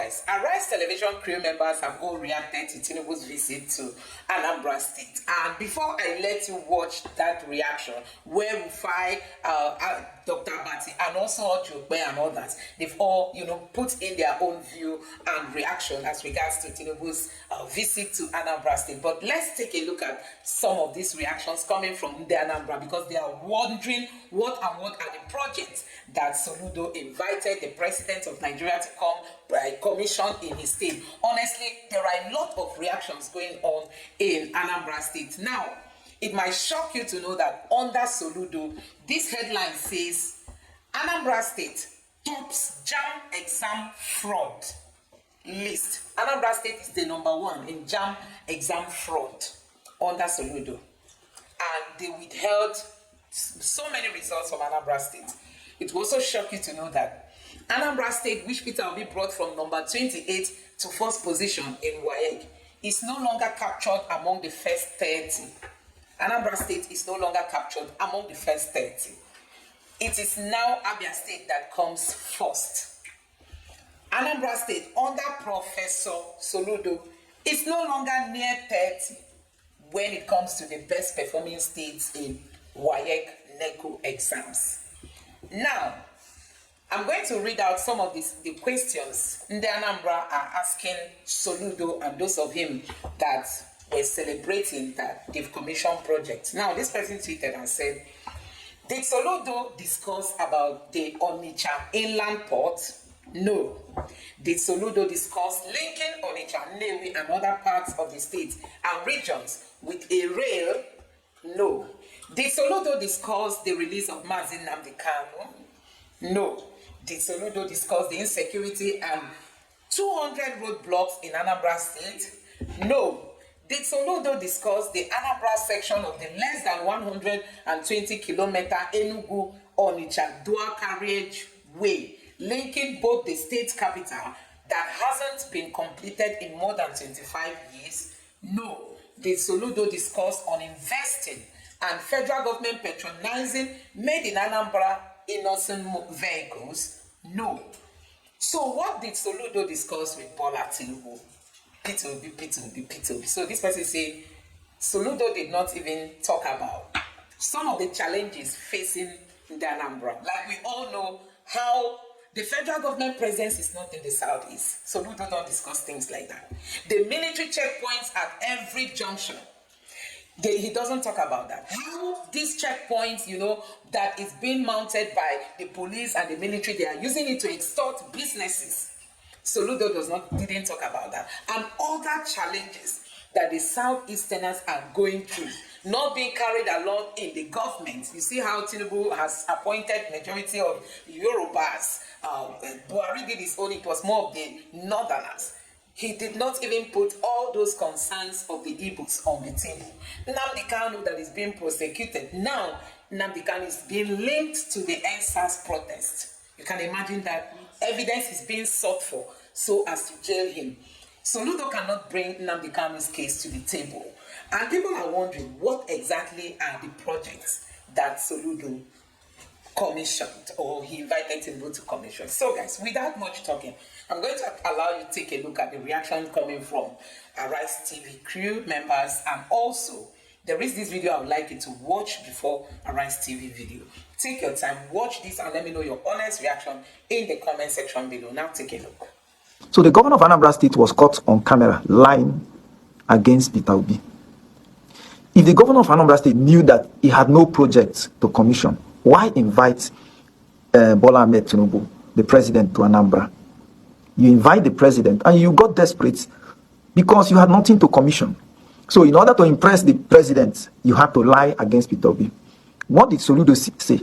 guys, Arise television crew members have all reacted to Tinubu's visit to Anambra State. And before I let you watch that reaction, where we find Dr. Bati and also Jokbe and others, they've all, put in their own view and reaction as regards to Tinubu's visit to Anambra State. But let's take a look at some of these reactions coming from the Anambra, because they are wondering what are the projects that Soludo invited the president of Nigeria to come by commission in his state. Honestly, there are a lot of reactions going on in Anambra State. Now, it might shock you to know that under Soludo, this headline says, Anambra State tops JAM exam fraud list. Anambra State is the #1 in JAM exam fraud under Soludo. And they withheld so many results from Anambra State. It will also shock you to know that Anambra State, which Peter Obi brought from number 28 to first position in WAEC, is no longer captured among the first 30. Anambra State is no longer captured among the first 30. It is now Abia State that comes first. Anambra State, under Professor Soludo, is no longer near 30 when it comes to the best performing states in WAEC NECO exams. Now, I'm going to read out some of the questions the Anambra are asking Soludo and those of him that were celebrating that they've commissioned projects. Now, this person tweeted and said, did Soludo discuss about the Onitsha inland port? No. Did Soludo discuss linking Onitsha, Nnewi, and other parts of the state and regions with a rail? No. Did Soludo discuss the release of Nnamdi Kanu? No. Did Soludo discuss the insecurity and 200 roadblocks in Anambra State? No. Did Soludo discuss the Anambra section of the less than 120-kilometer Enugu-Onitsha dual carriage way, linking both the state capital that hasn't been completed in more than 25 years? No. Did Soludo discuss on investing and federal government patronizing made in Anambra innocent vehicles? No. So what did Soludo discuss with Bola Tinubu? P2B. So this person say Soludo did not even talk about some of the challenges facing the Anambra. Like we all know how the federal government presence is not in the southeast. Soludo don't discuss things like that. The military checkpoints at every junction, he doesn't talk about that. How these checkpoints, that is being mounted by the police and the military, they are using it to extort businesses. Soludo didn't talk about that. And other challenges that the Southeasterners are going through, not being carried along in the government. You see how Tinubu has appointed majority of Yorubas. Buhari did his own, it was more of the Northerners. He did not even put all those concerns of the Igbos on the table. Nnamdi Kanu that is being prosecuted. Now, Nnamdi Kanu is being linked to the NSAS protest. You can imagine that evidence is being sought for so as to jail him. Soludo cannot bring Nnamdi Kanu's case to the table. And people are wondering what exactly are the projects that Soludo commissioned or he invited Tinubu to commission. So guys, without much talking, I'm going to allow you to take a look at the reaction coming from Arise TV crew members, and also there is this video I would like you to watch before Arise TV video. Take your time, watch this, and let me know your honest reaction in the comment section below. Now take a look. So the governor of Anambra State was caught on camera lying against Peter Obi. If the governor of Anambra State knew that he had no project to commission, why invite Bola Ahmed Tinubu, the president, to Anambra? You invite the president and you got desperate because you had nothing to commission. So in order to impress the president, you had to lie against Peter Obi. What did Soludo say?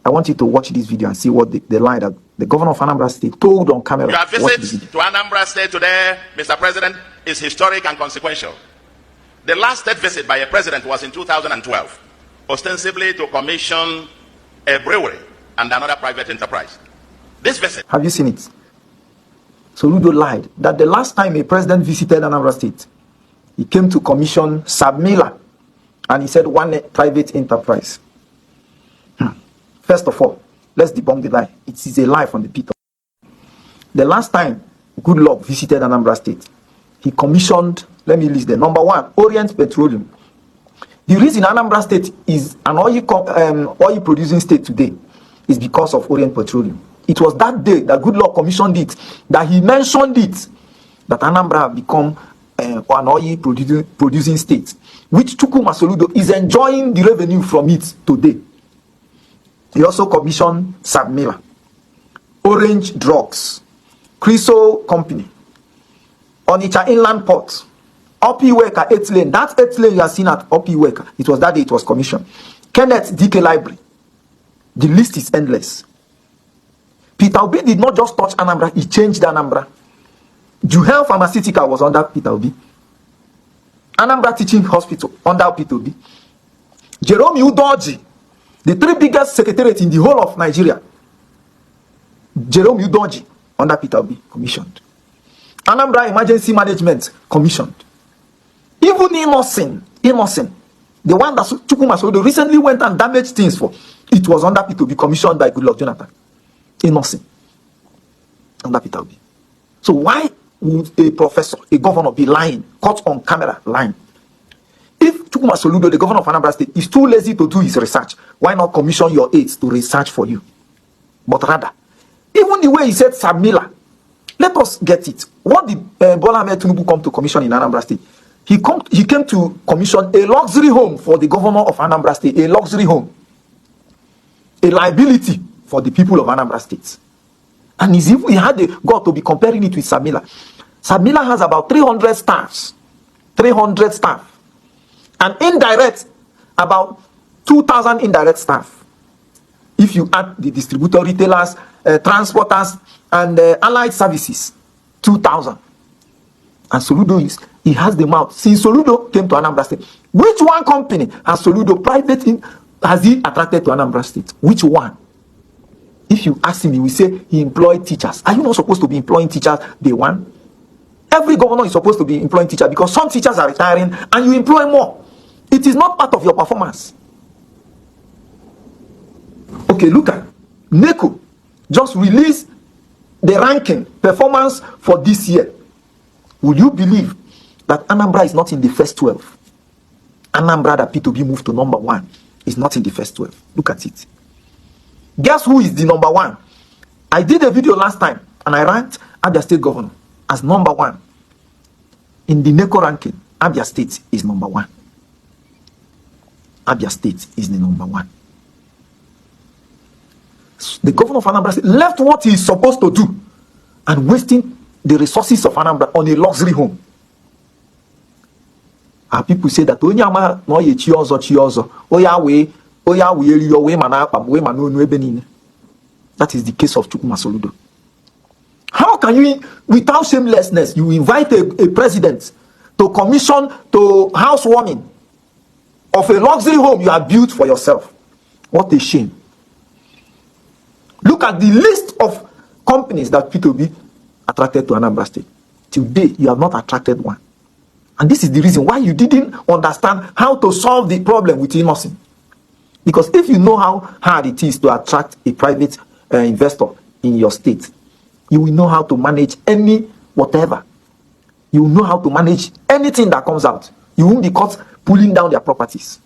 I want you to watch this video and see what the lie that the governor of Anambra State told on camera. Your visit to Anambra State today, Mr. President, is historic and consequential. The last state visit by a president was in 2012, ostensibly to commission a brewery and another private enterprise. This visit... Have you seen it? Soludo lied that the last time a president visited Anambra State, he came to commission Sabmila, and he said one private enterprise. First of all, let's debunk the lie. It is a lie from the pit. The last time Goodluck visited Anambra State, he commissioned, let me list them. Number one, Orient Petroleum. The reason Anambra State is an oil producing state today is because of Orient Petroleum. It was that day that Goodluck commissioned it, that he mentioned it, that Anambra have become an oil producing state, which Chukwuma Soludo is enjoying the revenue from it today. He also commissioned Sabmila, Orange Drugs, Criso Company, Onitsha Inland Port, Opiweka 8 lane. That 8 lane you are seeing at Opiweka, it was that day it was commissioned. Kenneth DK Library. The list is endless. Peter Obi did not just touch Anambra, he changed Anambra. Juhel Pharmaceutical was under Peter Obi. Anambra Teaching Hospital under Peter Obi. Jerome Udoji, the 3 biggest secretariats in the whole of Nigeria. Jerome Udoji under Peter Obi commissioned. Anambra Emergency Management commissioned. Even Innocent, the one that Chukwuma Soludo recently went and damaged things for, it was under Peter Obi, commissioned by Goodluck Jonathan. Innocent, under Peter Obi. So why would a professor, a governor, be lying, caught on camera lying? If Chukwuma Soludo, the governor of Anambra State, is too lazy to do his research, why not commission your aides to research for you? But rather, even the way he said Sabmila, let us get it. What did Bola Ahmed Tinubu come to commission in Anambra State? He came to commission a luxury home for the governor of Anambra State, a luxury home, a liability for the people of Anambra State. And he had the God to be comparing it with Sabmila. Sabmila has about 300 staffs. 300 staff. And indirect, about 2,000 indirect staff. If you add the distributor, retailers, transporters, and allied services, 2,000. And Soludo he has the mouth. Since Soludo came to Anambra State, which one company has Soludo has he attracted to Anambra State? Which one? If you ask him, he will say he employed teachers. Are you not supposed to be employing teachers day one? Every governor is supposed to be employing teachers because some teachers are retiring and you employ more. It is not part of your performance. Okay, look at NECO just released the ranking performance for this year. Would you believe that Anambra is not in the first 12? Anambra that P2B moved to number 1 is not in the first 12. Look at it. Guess who is the number 1? I did a video last time and I ranked Abia State Governor as number 1. In the NECO ranking, Abia State is number 1. Abia State is the number 1. The governor of Anambra State left what he is supposed to do and wasting the resources of Anambra on a luxury home. And people say that that is the case of Chukwuma Soludo. How can you, without shamelessness, you invite a president to commission to housewarming of a luxury home you have built for yourself? What a shame. Look at the list of companies that P2B attracted to Anambra State. Today, you have not attracted one. And this is the reason why you didn't understand how to solve the problem with Innocent. Because if you know how hard it is to attract a private investor in your state, you will know how to manage any whatever. You will know how to manage anything that comes out. You won't be caught pulling down their properties.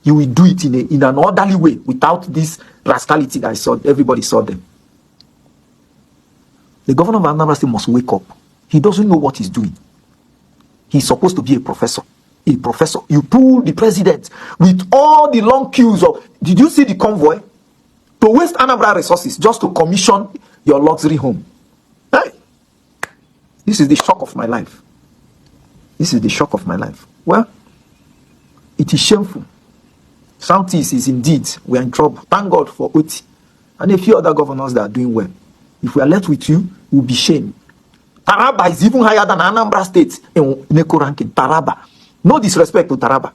You will do it in an orderly way without this rascality that I saw. Everybody saw them. The governor of Anambra State must wake up. He doesn't know what he's doing. He's supposed to be a professor. A professor. You pull the president with all the long queues of... Did you see the convoy? To waste Anambra resources just to commission your luxury home. Hey! This is the shock of my life. This is the shock of my life. Well, it is shameful. Southeast is indeed, we are in trouble. Thank God for Oti and a few other governors that are doing well. If we are left with you, we'll be shamed. Taraba is even higher than Anambra State in NECO ranking. Taraba. No disrespect to Taraba.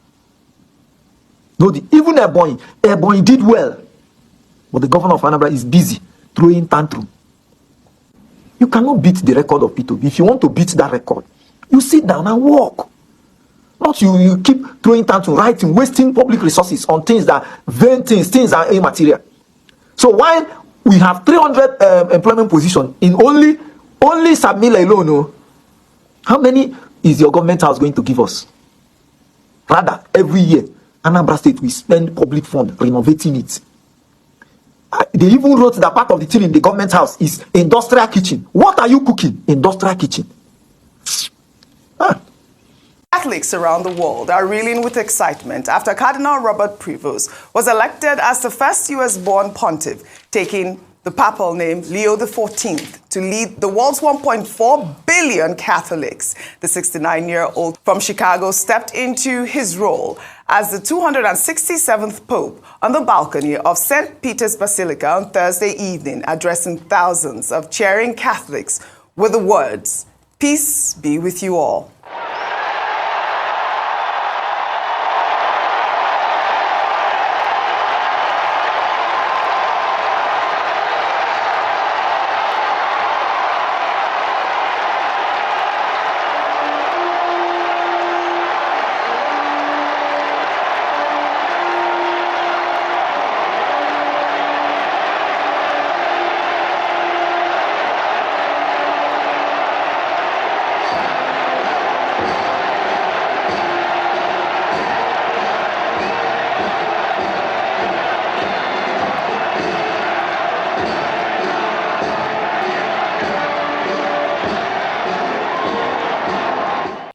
Even Ebonyi did well. But the governor of Anambra is busy throwing tantrum. You cannot beat the record of P2B. If you want to beat that record, you sit down and walk. Not you keep throwing tantrum, writing, wasting public resources on things that vain things that are immaterial. So while we have 300 employment positions in only Only Samila alone, no. How many is your government house going to give us? Rather, every year, Anambra State will spend public fund renovating it. They even wrote that part of the thing in the government house is industrial kitchen. What are you cooking? Industrial kitchen. Catholics around the world are reeling with excitement after Cardinal Robert Prevost was elected as the first U.S.-born pontiff, taking the papal name Leo XIV to lead the world's 1.4 billion Catholics. The 69-year-old from Chicago stepped into his role as the 267th Pope on the balcony of St. Peter's Basilica on Thursday evening, addressing thousands of cheering Catholics with the words, "Peace be with you all."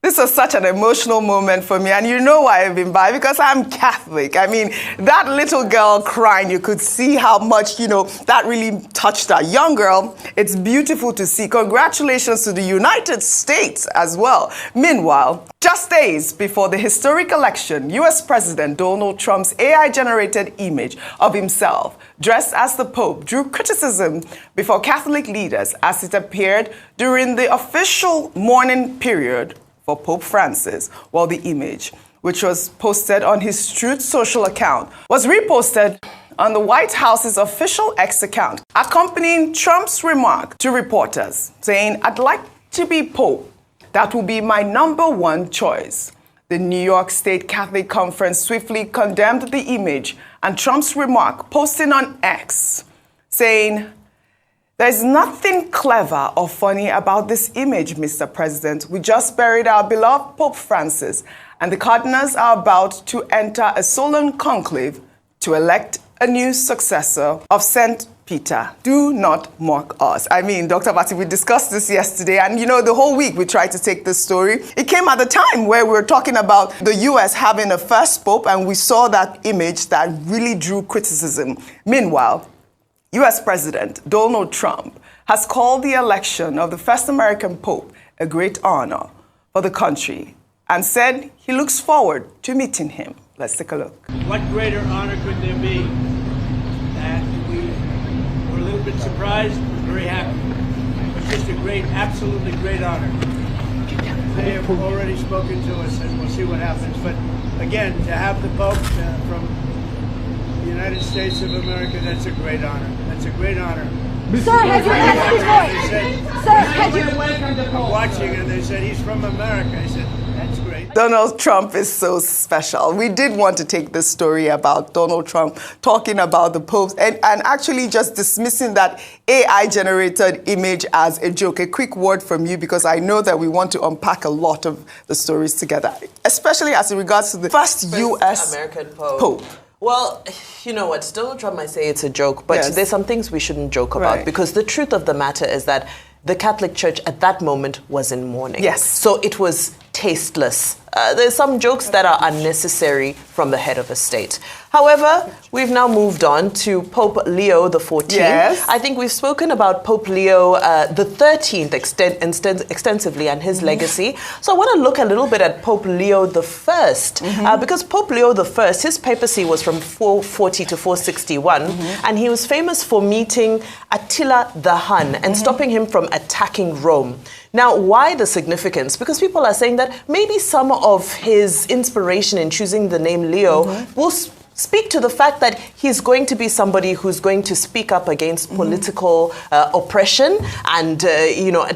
This was such an emotional moment for me, and you know why I've been by, because I'm Catholic. I mean, that little girl crying, you could see how much, that really touched that young girl. It's beautiful to see. Congratulations to the United States as well. Meanwhile, just days before the historic election, U.S. President Donald Trump's AI-generated image of himself dressed as the Pope drew criticism before Catholic leaders as it appeared during the official mourning period for Pope Francis, while the image, which was posted on his Truth social account, was reposted on the White House's official X account, accompanying Trump's remark to reporters, saying, "I'd like to be Pope. That will be my #1 choice." The New York State Catholic Conference swiftly condemned the image and Trump's remark, posting on X, saying, "There's nothing clever or funny about this image, Mr. President. We just buried our beloved Pope Francis, and the cardinals are about to enter a solemn conclave to elect a new successor of St. Peter. Do not mock us." I mean, Dr. Bati, we discussed this yesterday, and the whole week we tried to take this story. It came at a time where we were talking about the U.S. having a first Pope, and we saw that image that really drew criticism. Meanwhile, U.S. President Donald Trump has called the election of the first American Pope a great honor for the country and said he looks forward to meeting him. Let's take a look. What greater honor could there be? And we were a little bit surprised, very happy. It's just a great, absolutely great honor. They have already spoken to us, and we'll see what happens. But again, to have the Pope from the United States of America, that's a great honor. That's a great honor. Sir, has your passport? Sir, has your... Watching, and they said, he's from America. I said, that's great. Donald Trump is so special. We did want to take this story about Donald Trump talking about the Pope and actually just dismissing that AI-generated image as a joke. A quick word from you, because I know that we want to unpack a lot of the stories together, especially as it regards to the first U.S. American Pope. Well, you know what? Donald Trump might say it's a joke, but Yes. there's some things we shouldn't joke about, Right. because the truth of the matter is that the Catholic Church at that moment was in mourning. Yes. So it was tasteless. There's some jokes that are unnecessary from the head of a state. However, we've now moved on to Pope Leo XIV. Yes. I think we've spoken about Pope Leo the 13th extensively and his legacy. So I want to look a little bit at Pope Leo I, because Pope Leo I, his papacy was from 440 to 461, and he was famous for meeting Attila the Hun and stopping him from attacking Rome. Now, why the significance? Because people are saying that maybe some of his inspiration in choosing the name Leo will speak to the fact that he's going to be somebody who's going to speak up against political oppression and,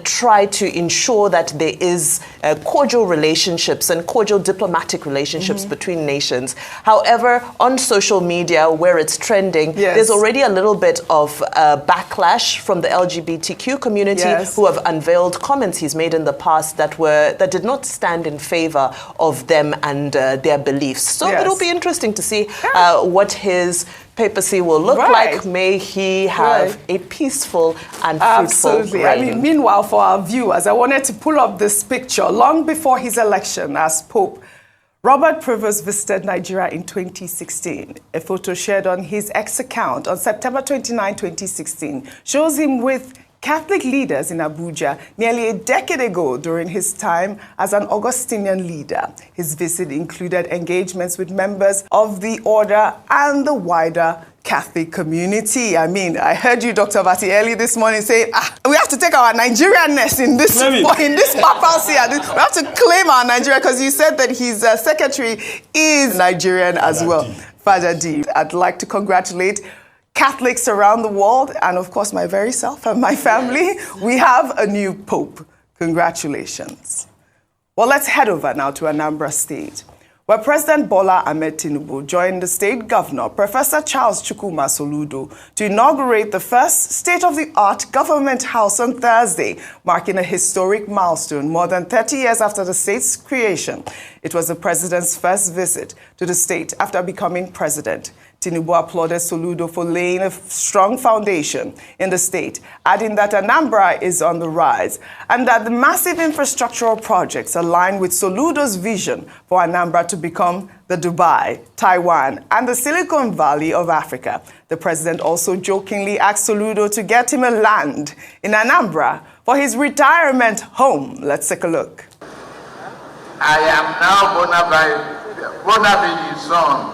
try to ensure that there is cordial relationships and cordial diplomatic relationships between nations. However, on social media, where it's trending, there's already a little bit of backlash from the LGBTQ community who have unveiled comments he's made in the past that did not stand in favor of them and their beliefs. So it'll be interesting to see what his papacy will look like. May he have a peaceful and fruitful reign. I mean, meanwhile, for our viewers, I wanted to pull up this picture. Long before his election as Pope, Robert Prevost visited Nigeria in 2016. A photo shared on his X account on September 29, 2016 shows him with Catholic leaders in Abuja nearly a decade ago during his time as an Augustinian leader. His visit included engagements with members of the order and the wider Catholic community. I mean, I heard you, Dr. Bati, early this morning say, we have to take our Nigerianness in this papacy. We have to claim our Nigeria because you said that his secretary is Nigerian as well. Father D. I'd like to congratulate Catholics around the world, and of course my very self and my family. We have a new Pope. Congratulations. Well, let's head over now to Anambra State, where President Bola Ahmed Tinubu joined the state governor, Professor Charles Chukwuma Soludo, to inaugurate the first state-of-the-art government house on Thursday, marking a historic milestone more than 30 years after the state's creation. It was the president's first visit to the state after becoming president. Tinubu applauded Soludo for laying a strong foundation in the state, adding that Anambra is on the rise and that the massive infrastructural projects align with Soludo's vision for Anambra to become the Dubai, Taiwan, and the Silicon Valley of Africa. The president also jokingly asked Soludo to get him a land in Anambra for his retirement home. Let's take a look. I am now bona fide son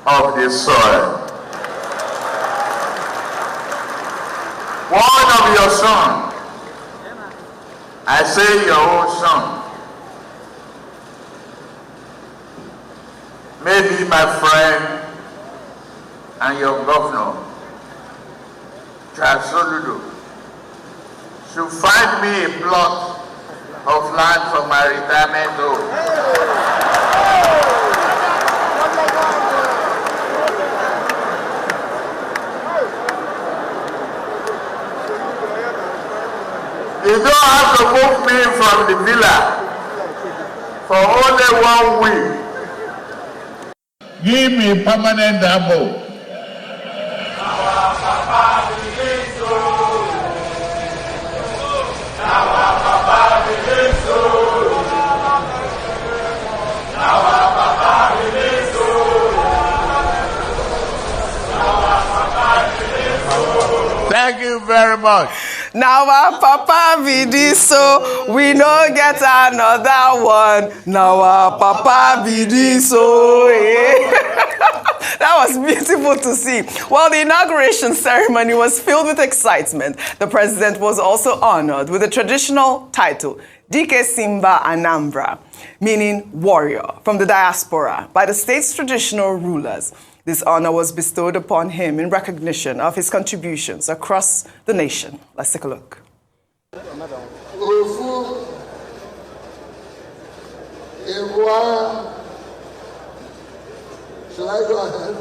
of the soil. One of your son, I say your own son, maybe my friend and your governor, Charles Soludo, should find me a plot of land for my retirement home. You don't have to move me from the villa for only 1 week. Give me permanent abode. Thank you very much. Now our papa be this, so we no get another one. Now our papa be this, so That was beautiful to see. While the inauguration ceremony was filled with excitement, the president was also honored with the traditional title, Dike Simba Anambra, meaning warrior, from the diaspora, by the state's traditional rulers. This honor was bestowed upon him in recognition of his contributions across the nation. Let's take a look. Shall I go ahead?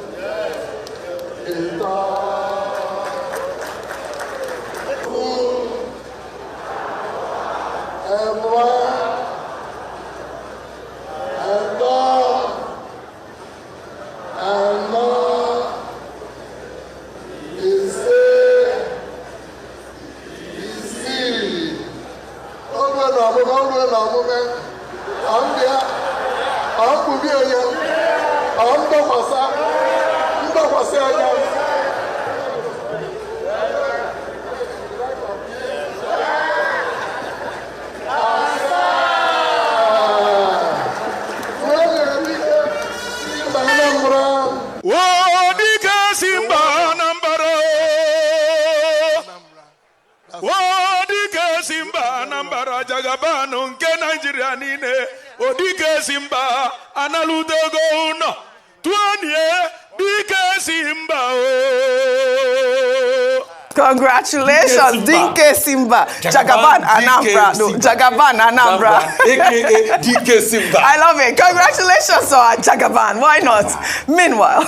Jagabano nke Nigeria nine odike simba analudo go no tuanie Simba. Oh. Congratulations, DK Simba. Jagaban Anambra. No, Jagaban Anambra. AKA DK Simba. I love it. Congratulations to our Jagaban. Why not? Meanwhile,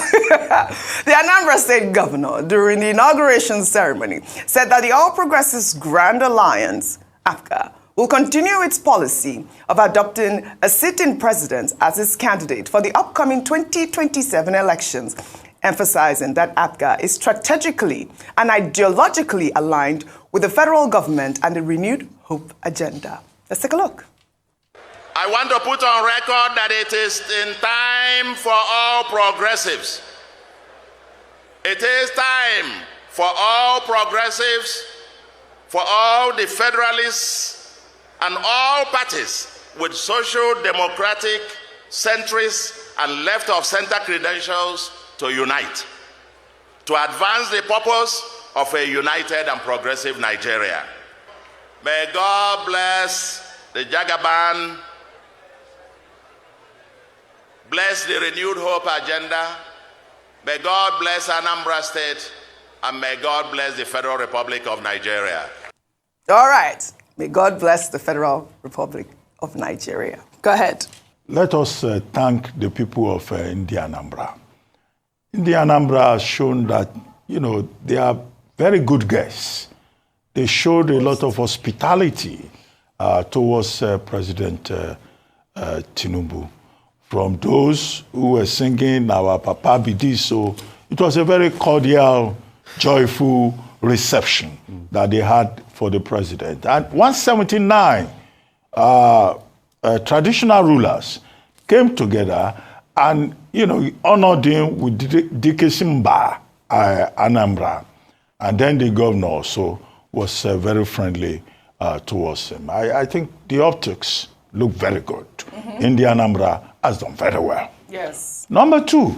the Anambra State Governor, during the inauguration ceremony, said that the All Progressives Grand Alliance, APGA, will continue its policy of adopting a sitting president as its candidate for the upcoming 2027 elections, emphasizing that APGA is strategically and ideologically aligned with the federal government and the renewed hope agenda. Let's take a look. I want to put on record that it is in time for all progressives. It is time for all progressives, for all the federalists, and all parties with social democratic, centrist, and left-of-center credentials to unite, to advance the purpose of a united and progressive Nigeria. May God bless the Jagaban, bless the renewed hope agenda. May God bless Anambra State, and may God bless the Federal Republic of Nigeria. All right. May God bless the Federal Republic of Nigeria. Go ahead. Let us thank the people of Anambra. Anambra has shown that, they are very good guests. They showed a lot of hospitality towards President Tinubu. From those who were singing our Papa Bidi, so it was a very cordial, joyful reception that they had for the president. And 179 traditional rulers came together and, honored him with DK Simba, Anambra. And then the governor also was very friendly towards him. I think the optics look very good. Anambra has done very well. Yes. Number two,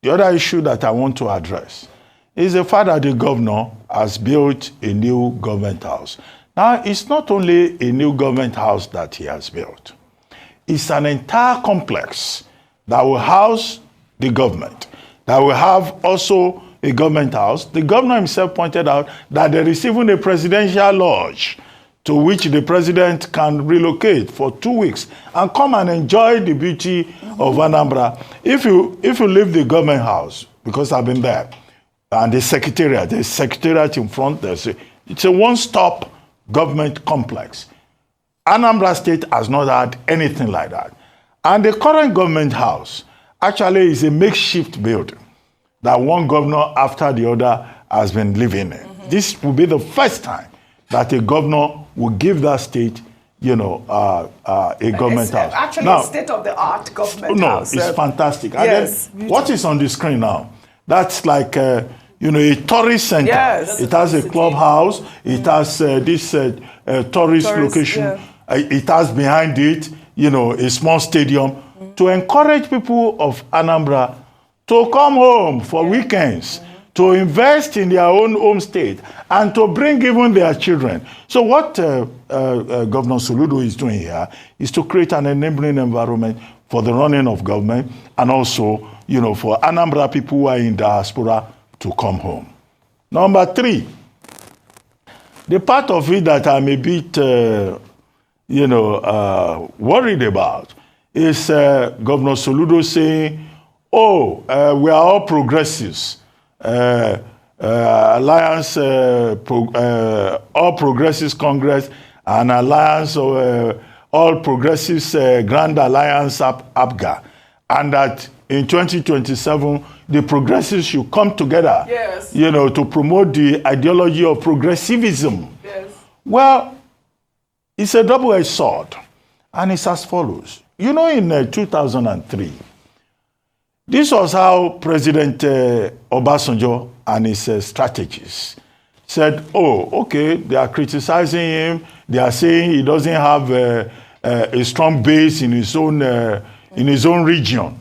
the other issue that I want to address is the fact that the governor has built a new government house. Now, it's not only a new government house that he has built. It's an entire complex that will house the government, that will have also a government house. The governor himself pointed out that there is even a presidential lodge to which the president can relocate for 2 weeks and come and enjoy the beauty of Anambra. If you leave the government house, because I've been there, and the secretariat in front, it's a one-stop government complex. Anambra State has not had anything like that. And the current government house actually is a makeshift building that one governor after the other has been living in. This will be the first time that a governor will give that state, a government house. Actually, now, a state-of-the-art government house. No, it's fantastic. Yes. And then, what is on the screen now? That's like, a tourist center. Yes. It has a clubhouse. It has this tourist location. Yeah. It has behind it, a small stadium to encourage people of Anambra to come home for weekends, to invest in their own home state, and to bring even their children. So what Governor Soludo is doing here is to create an enabling environment for the running of government and also, for Anambra people who are in diaspora to come home. Number three, the part of it that I'm a bit, worried about is Governor Soludo saying, we are all progressives. Alliance, All Progressives Congress, and Alliance of All Progressives Grand Alliance APGA, and that in 2027 the progressives should come together, yes, to promote the ideology of progressivism. Yes. Well, it's a double-edged sword, and it's as follows. In 2003. This was how President Obasanjo and his strategists said, they are criticizing him. They are saying he doesn't have a strong base in his own region.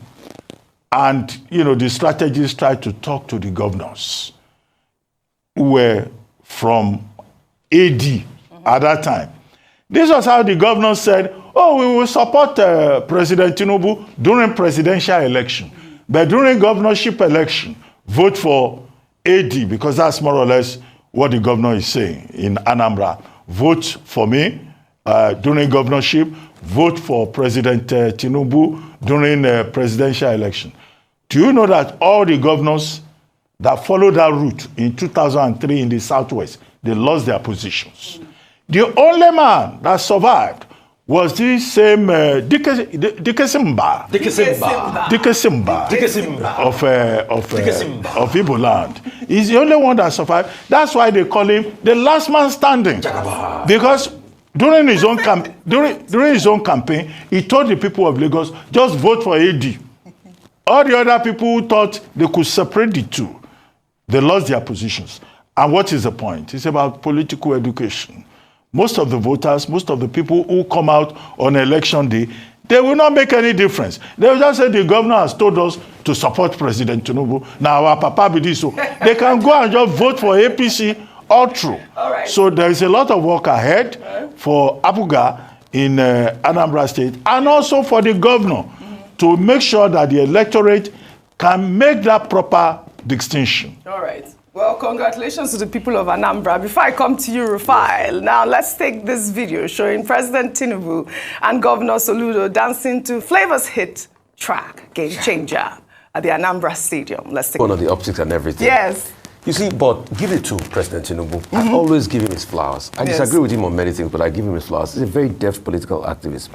And, the strategists tried to talk to the governors who were from AD at that time. This was how the governors said, we will support President Tinubu during presidential election. But during governorship election, vote for AD, because that's more or less what the governor is saying in Anambra. Vote for me during governorship, vote for President Tinubu during presidential election. Do you know that all the governors that followed that route in 2003 in the Southwest, they lost their positions? The only man that survived was this same Dikesimba of Igbo land. He's the only one that survived. That's why they call him the last man standing. Because during his own campaign, he told the people of Lagos, just vote for AD. All the other people who thought they could separate the two, they lost their positions. And what is the point? It's about political education. Most of the voters, most of the people who come out on election day, they will not make any difference. They will just say the governor has told us to support President Tinubu. Now our Papa be this, so they can go and just vote for APC all through. All right. So there is a lot of work ahead for Abuga in Anambra State, and also for the governor to make sure that the electorate can make that proper distinction. All right. Well, congratulations to the people of Anambra. Before I come to you, Rufai, now let's take this video showing President Tinubu and Governor Soludo dancing to Flavor's hit track, Game Changer, at the Anambra Stadium. Let's take one of the optics and everything. Yes. You see, but give it to President Tinubu. I always give him his flowers. I disagree with him on many things, but I give him his flowers. He's a very deft political activist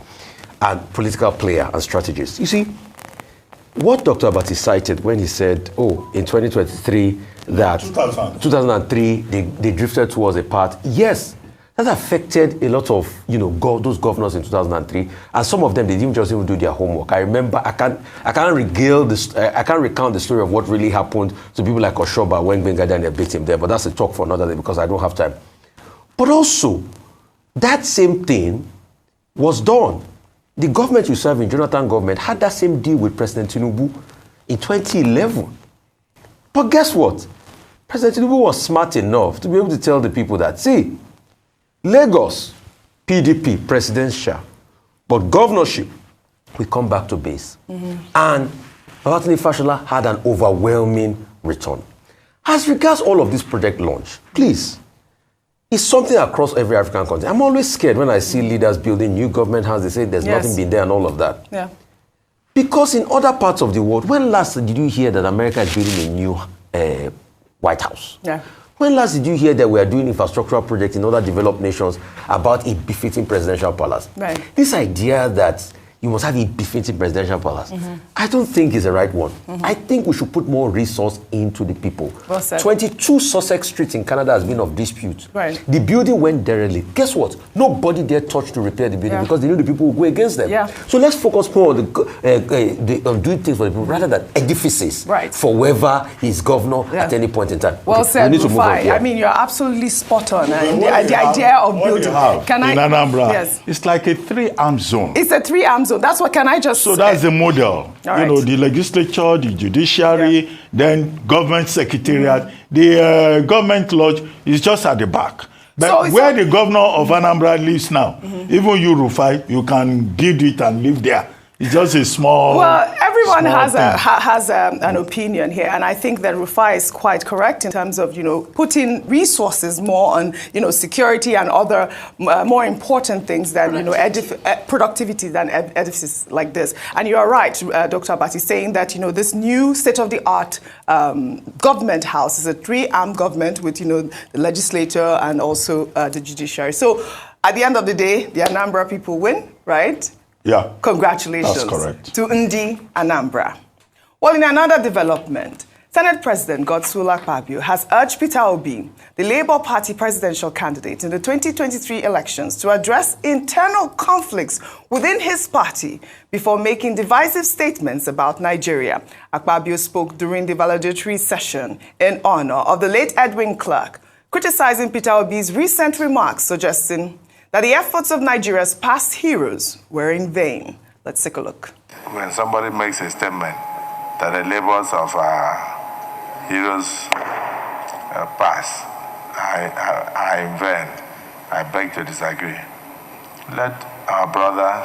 and political player and strategist. You see, what Dr. Abati cited when he said, oh, in 2023, that 2003, they drifted towards a path. Yes, that affected a lot of, those governors in 2003. And some of them, they didn't just even do their homework. I remember, I can't recount the story of what really happened to people like Oshoba when Bengada and they beat him there. But that's a talk for another day because I don't have time. But also, that same thing was done. The government you serve in, Jonathan government, had that same deal with President Tinubu in 2011. But guess what? President Tinubu was smart enough to be able to tell the people that, see, Lagos, PDP, presidential, but governorship, we come back to base. And Babatunde Fashola had an overwhelming return. As regards all of this project launch, please, it's something across every African country. I'm always scared when I see leaders building new government houses. They say there's nothing been there and all of that. Yeah. Because in other parts of the world, when last did you hear that America is building a new White House? Yeah. When last did you hear that we are doing infrastructural projects in other developed nations about a befitting presidential palace? Right. This idea that you must have a befitting presidential palace, I don't think is the right one. I think we should put more resource into the people. Well said. 22 Sussex Street in Canada has been of dispute. Right. The building went derelict. Guess what? Nobody dare touch to repair the building because they know the people will go against them. Yeah. So let's focus more on doing things for the people rather than edifices for whoever is governor at any point in time. Well said, we need to move on. I mean, you're absolutely spot on. And the idea of building. In Anambra, it's like a 3-arm zone. It's a 3-arm zone. That's what can I just So that's the model. The legislature, the judiciary, then government secretariat. The government lodge is just at the back. But where the governor of Anambra lives now, even you, Rufai, you can build it and live there. It's just a small. Well, everyone has an opinion here, and I think that Rufai is quite correct in terms of putting resources more on security and other more important things than productivity than edifices like this. And you are right, Dr. Abati, saying that this new state-of-the-art government house is a 3-arm government with the legislature and also the judiciary. So at the end of the day, the Anambra people win, right? Yeah. Congratulations. That's correct. To Ndi Anambra. Well, in another development, Senate President Godswill Akpabio has urged Peter Obi, the Labour Party presidential candidate in the 2023 elections, to address internal conflicts within his party before making divisive statements about Nigeria. Akpabio spoke during the valedictory session in honor of the late Edwin Clark, criticizing Peter Obi's recent remarks, suggesting that the efforts of Nigeria's past heroes were in vain. Let's take a look. When somebody makes a statement that the labors of our heroes past are in vain, I beg to disagree. Let our brother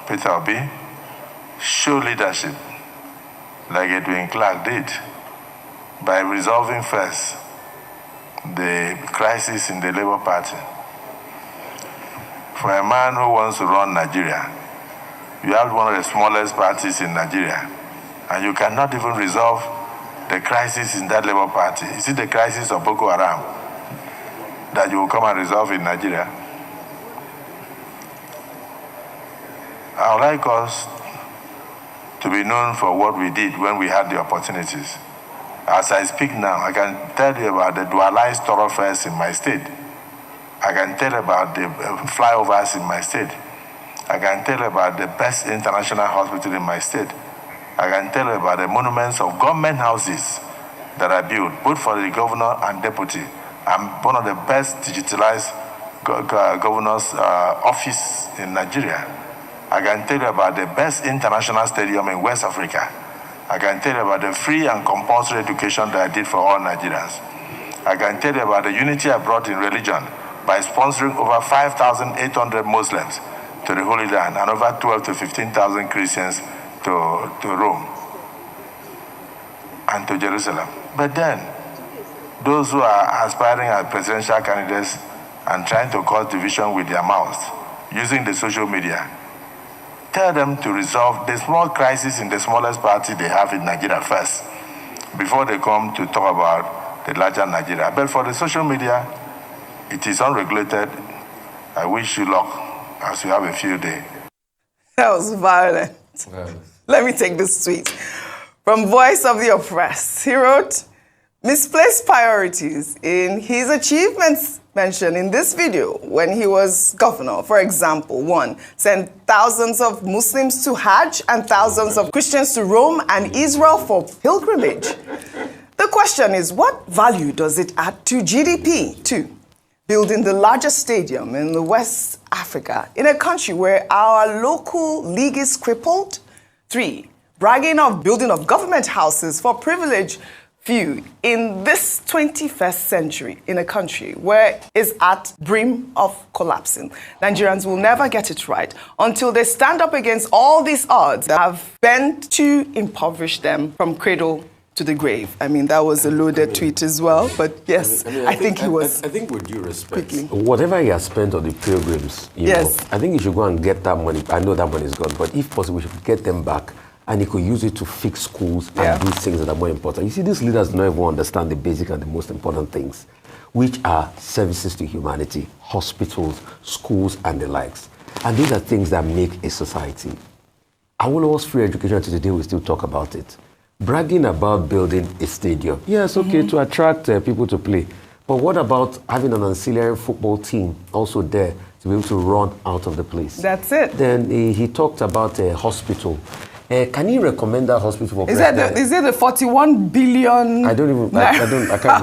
Peter Obi show leadership like Edwin Clark did, by resolving first the crisis in the Labour Party. For a man who wants to run Nigeria, you have one of the smallest parties in Nigeria, and you cannot even resolve the crisis in that Labour Party. Is it the crisis of Boko Haram that you will come and resolve in Nigeria? I would like us to be known for what we did when we had the opportunities. As I speak now, I can tell you about the dualized thoroughfares in my state. I can tell about the flyovers in my state. I can tell about the best international hospital in my state. I can tell about the monuments of government houses that are built, both for the governor and deputy. I'm one of the best digitalized governor's office in Nigeria. I can tell you about the best international stadium in West Africa. I can tell you about the free and compulsory education that I did for all Nigerians. I can tell you about the unity I brought in religion by sponsoring over 5,800 Muslims to the Holy Land and over 12 to 15,000 Christians to Rome and to Jerusalem. But then, those who are aspiring as presidential candidates and trying to cause division with their mouths, using the social media, tell them to resolve the small crisis in the smallest party they have in Nigeria first, before they come to talk about the larger Nigeria. But for the social media, it is unregulated. I wish you luck as you have a field day. That was violent. Let me take this tweet. From Voice of the Oppressed, he wrote, misplaced priorities in his achievements mentioned in this video when he was governor. For example, 1, sent thousands of Muslims to Hajj and thousands of Christians to Rome and Israel for pilgrimage. The question is, what value does it add to GDP? 2, building the largest stadium in the West Africa in a country where our local league is crippled. 3, bragging of building of government houses for privileged few in this 21st century in a country where it's at brim of collapsing. Nigerians will never get it right until they stand up against all these odds that have bent to impoverish them from cradle to the grave. I mean, that was a loaded tweet as well, but yes, I think he was. I think with due respect, whatever he has spent on the pilgrims, you know, I think he should go and get that money. I know that money is gone, but if possible, we should get them back. And he could use it to fix schools and do things that are more important. You see, these leaders don't even understand the basic and the most important things, which are services to humanity, hospitals, schools, and the likes. And these are things that make a society. Awolowo's free education to today, we still talk about it. Bragging about building a stadium. Yes, okay, to attract people to play. But what about having an ancillary football team also there to be able to run out of the place? That's it. Then he talked about a hospital. Can you recommend that hospital for president? Is it the 41 billion? I can't remember.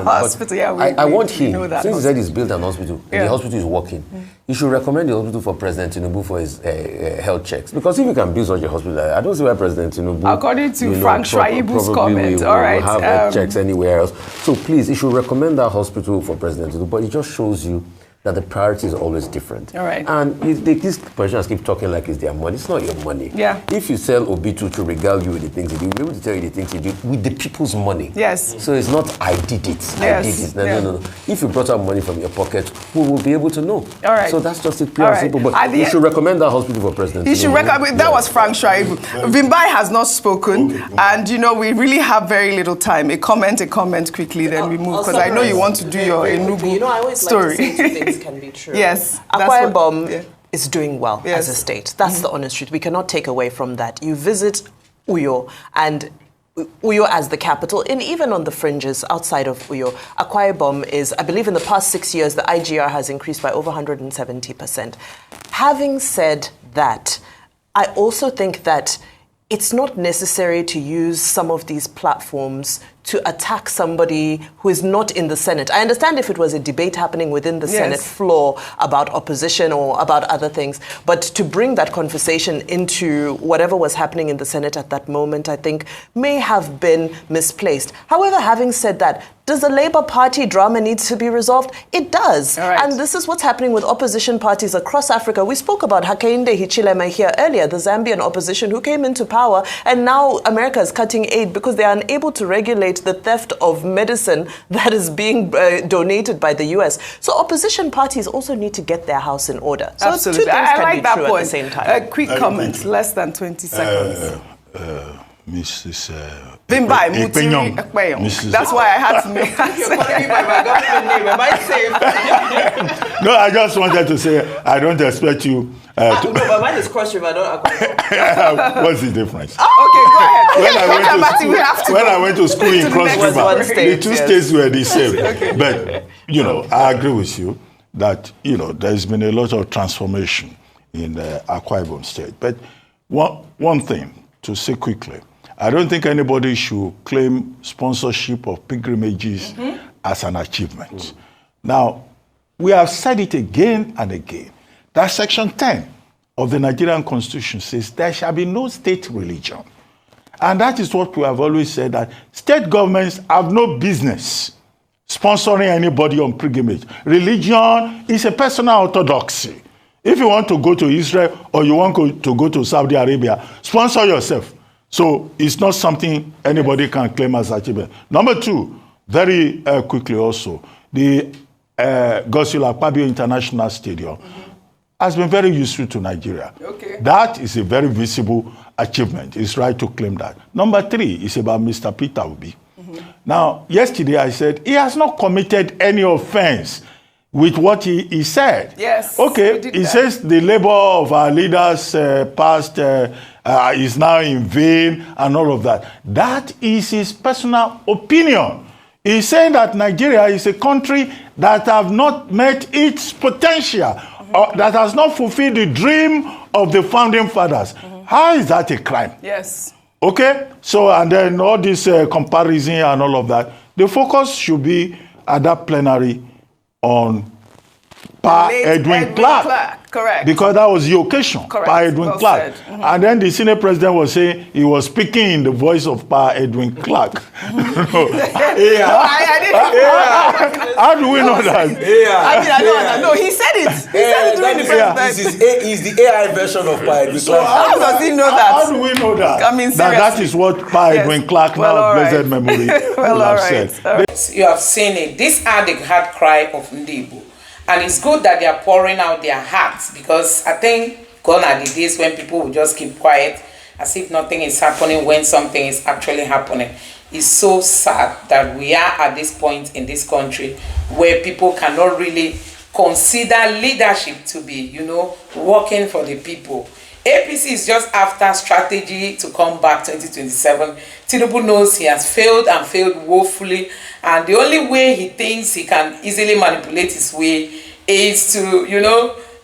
Hospital, I want him, since he said he's built an hospital, and the hospital is working, you should recommend the hospital for President Tinubu for his health checks. Because if you can build such a hospital, I don't see why President Tinubu, according to Frank Shaibu's comment, all right, will have health checks anywhere else. So please, you should recommend that hospital for President Tinubu. But it just shows you that the priority is always different. All right. And these politicians keep talking like it's their money. It's not your money. Yeah. If you sell Obitu to regale you with the things you do, we'll be able to tell you the things you do with the people's money. Yes. So it's not, I did it. Yes. I did it. No. If you brought out money from your pocket, we will be able to know. All right. So that's just it, pure and simple. But you should recommend that hospital for president. You should recommend. That was Frank Shaibu. Vimbai has not spoken. Okay. And, you know, we really have very little time. A comment quickly, then we move. Because I know you want to do your Enugu I always story. Like to say two things can be true. Yes. Akwa Ibom is doing well as a state. That's the honest truth. We cannot take away from that. You visit Uyo, and Uyo as the capital, and even on the fringes outside of Uyo, Akwa Ibom is, I believe in the past 6 years, the IGR has increased by over 170%. Having said that, I also think that it's not necessary to use some of these platforms to attack somebody who is not in the Senate. I understand if it was a debate happening within the Senate floor about opposition or about other things, but to bring that conversation into whatever was happening in the Senate at that moment, I think may have been misplaced. However, having said that, does the Labour Party drama need to be resolved? It does. Right. And this is what's happening with opposition parties across Africa. We spoke about Hakainde Hichilema here earlier, the Zambian opposition who came into power, and now America is cutting aid because they are unable to regulate the theft of medicine that is being donated by the US. So opposition parties also need to get their house in order. So Absolutely. two things I can like be that true point. at the same time. Quick comment, less than 20 seconds. Mrs. Bimbai, Ekpenyong. Mutiri. That's why I had to make You're calling me by my government name. Am I safe? No, I just wanted to say I don't expect you No, but mine is Cross River. What's the difference? Okay, go ahead. When I went to school in Cross River, state, the two states were the same. But, I agree with you that, there's been a lot of transformation in the Akwa Ibom state. But one thing to say quickly, I don't think anybody should claim sponsorship of pilgrimages as an achievement. Now, we have said it again and again. That Section 10 of the Nigerian Constitution says there shall be no state religion. And that is what we have always said, that state governments have no business sponsoring anybody on pilgrimage. Religion is a personal orthodoxy. If you want to go to Israel or you want to go to Saudi Arabia, sponsor yourself. So it's not something anybody can claim as achievement. Number two, very quickly also, the Akpabio International Stadium has been very useful to Nigeria. Okay. That is a very visible achievement. It's right to claim that. Number three is about Mr. Peter Obi. Now, yesterday I said he has not committed any offense with what he said. Yes. Okay, he says the labor of our leaders past is now in vain and all of that. That is his personal opinion. He's saying that Nigeria is a country that have not met its potential, that has not fulfilled the dream of the founding fathers. How is that a crime? Yes. Okay, so and then all this comparison and all of that, the focus should be at that plenary on Pa Edwin Clark. Correct. Because that was the occasion, Correct. Pa Edwin Well Clark. said. And then the Senate president was saying he was speaking in the voice of Pa Edwin Clark. I didn't. How do we know that? I don't know. He said it. He said it during the presidency. This is the AI version of Pa Edwin Clark. How does he know that? How do we know that? I mean, that is what Pa Edwin Clark, Well, now all right. blessed memory, Well, will all have right. said. All right. You have seen it. These are the heart cry of Ndibo. And it's good that they are pouring out their hearts, because I think gone are the days when people will just keep quiet as if nothing is happening when something is actually happening. It's so sad that we are at this point in this country where people cannot really consider leadership to be, working for the people. APC is just after strategy to come back 2027. Tinubu knows he has failed and failed woefully, and the only way he thinks he can easily manipulate his way is to,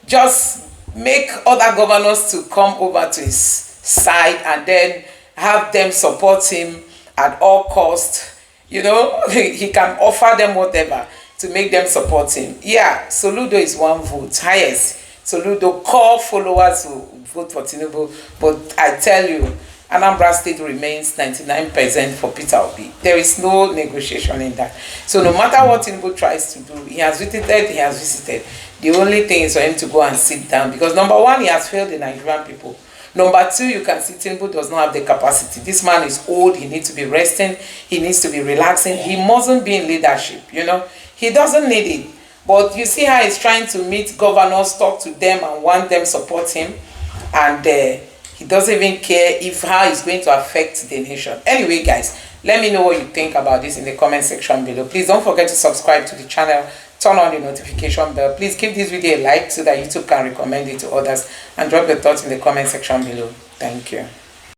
just make other governors to come over to his side and then have them support him at all costs. He can offer them whatever to make them support him. Yeah, Soludo is one vote, highest. Soludo call followers who vote for Tinubu, but I tell you, Anambra State remains 99% for Peter Obi. There is no negotiation in that. So no matter what Tinubu tries to do, he has visited. The only thing is for him to go and sit down, because number one, he has failed the Nigerian people. Number two, you can see Tinubu does not have the capacity. This man is old, he needs to be resting, he needs to be relaxing, he mustn't be in leadership, He doesn't need it. But you see how he's trying to meet governors, talk to them and want them support him. And he doesn't even care how it's going to affect the nation. Anyway, guys, let me know what you think about this in the comment section below. Please don't forget to subscribe to the channel. Turn on the notification bell. Please give this video a like so that YouTube can recommend it to others. And drop your thoughts in the comment section below. Thank you.